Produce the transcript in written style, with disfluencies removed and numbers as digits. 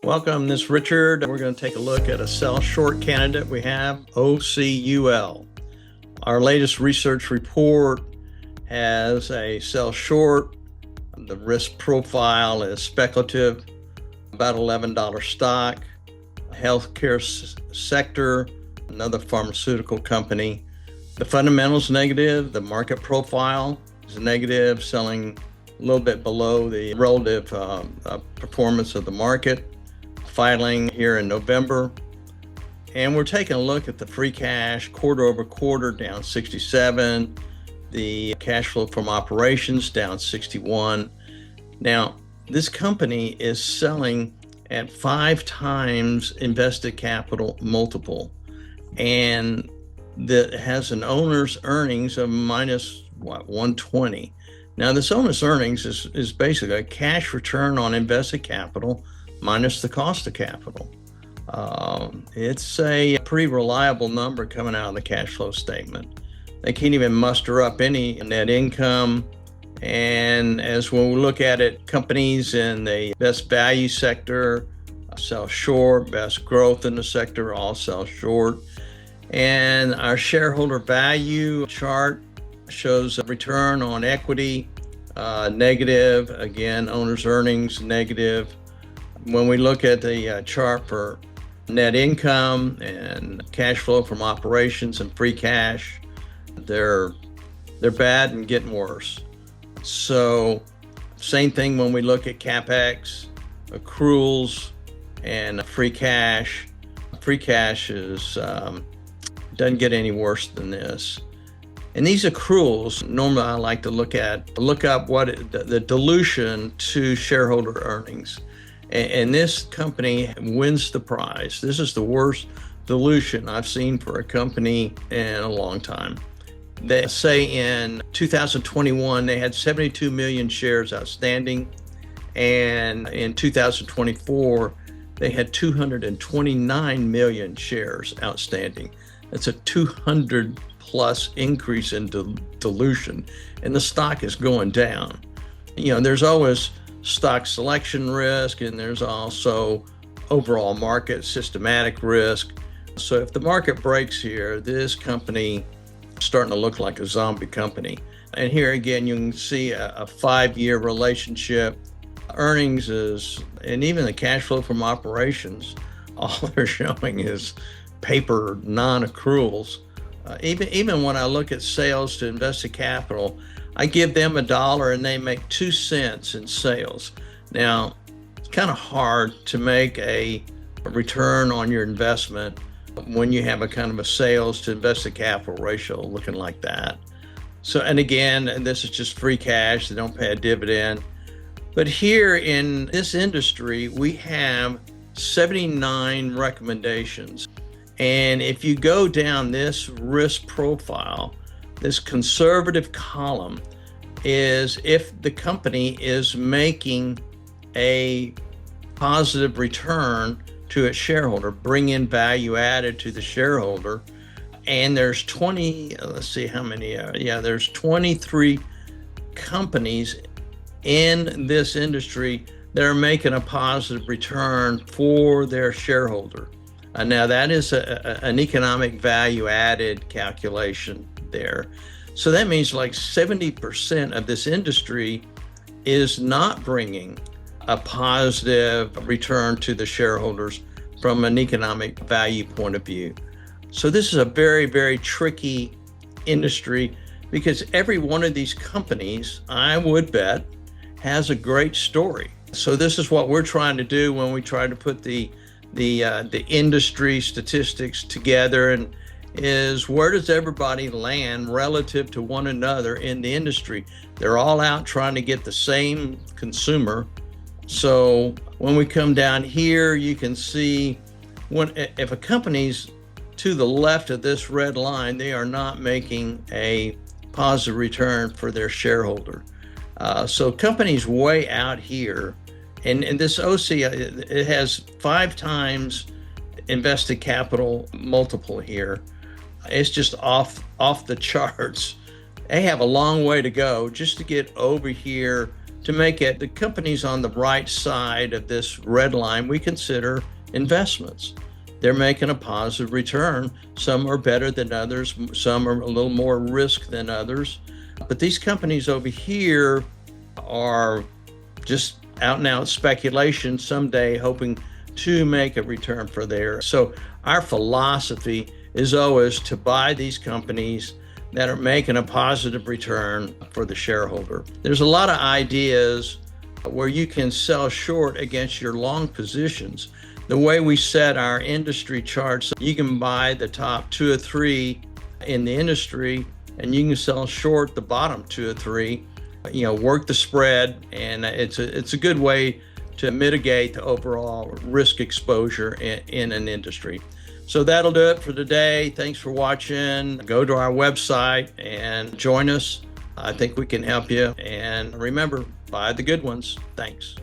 Welcome, this is Richard. We're going to take a look at a sell short candidate we have, OCUL. Our latest research report has a sell short. The risk profile is speculative, about $11 stock, healthcare sector, another pharmaceutical company. The fundamentals negative, the market profile is negative, selling a little bit below the relative performance of the market. Filing here in November. And we're taking a look at the free cash quarter over quarter down 67, the cash flow from operations down 61. Now, this company is selling at 5 times invested capital multiple, and that has an owner's earnings of minus 120. Now, this owner's earnings is basically a cash return on invested capital minus the cost of capital. It's a pretty reliable number coming out of the cash flow statement. They can't even muster up any net income. And as when we look at it, companies in the best value sector sell short, best growth in the sector all sell short. And our shareholder value chart shows a return on equity negative, again, owner's earnings negative. When we look at the chart for net income and cash flow from operations and free cash, they're bad and getting worse. So same thing when we look at CapEx, accruals, and free cash. Free cash doesn't get any worse than this. And these accruals, normally I like to look up what the dilution to shareholder earnings. And this company wins the prize. This is the worst dilution I've seen for a company in a long time. They say in 2021, they had 72 million shares outstanding. And in 2024, they had 229 million shares outstanding. That's a 200 plus increase in dilution. And the stock is going down. You know, there's always stock selection risk, and there's also overall market systematic risk. So if the market breaks here, this company is starting to look like a zombie company. And here again, you can see a 5-year relationship. Earnings and even the cash flow from operations, all they're showing is paper non-accruals. Even when I look at sales to invested capital, I give them $1 and they make 2 cents in sales. Now, it's kind of hard to make a return on your investment when you have a kind of a sales to invested capital ratio looking like that. So, and again, this is just free cash. They don't pay a dividend. But here in this industry, we have 79 recommendations. And if you go down this risk profile, this conservative column is if the company is making a positive return to its shareholder, bring in value added to the shareholder. And there's 20, let's see how many, there's 23 companies in this industry that are making a positive return for their shareholder. Now that is an economic value added calculation there. So that means like 70% of this industry is not bringing a positive return to the shareholders from an economic value point of view. So this is a very, very tricky industry because every one of these companies, I would bet, has a great story. So this is what we're trying to do when we try to put the industry statistics together, and is where does everybody land relative to one another in the industry? They're all out trying to get the same consumer. So when we come down here, you can see if a company's to the left of this red line, they are not making a positive return for their shareholder. So companies way out here, and this OC, it has 5 times invested capital multiple here. It's just off the charts. They have a long way to go just to get over here to make it the companies on the right side of this red line we consider investments. They're making a positive return. Some are better than others. Some are a little more risk than others. But these companies over here are just out and out speculation, someday hoping to make a return for there. So our philosophy is always to buy these companies that are making a positive return for the shareholder. There's a lot of ideas where you can sell short against your long positions. The way we set our industry charts, you can buy the top 2 or 3 in the industry, and you can sell short the bottom 2 or 3. Work the spread, and it's a good way to mitigate the overall risk exposure in an industry. So that'll do it for today. Thanks for watching. Go to our website and join us. I think we can help you. And remember, buy the good ones. Thanks.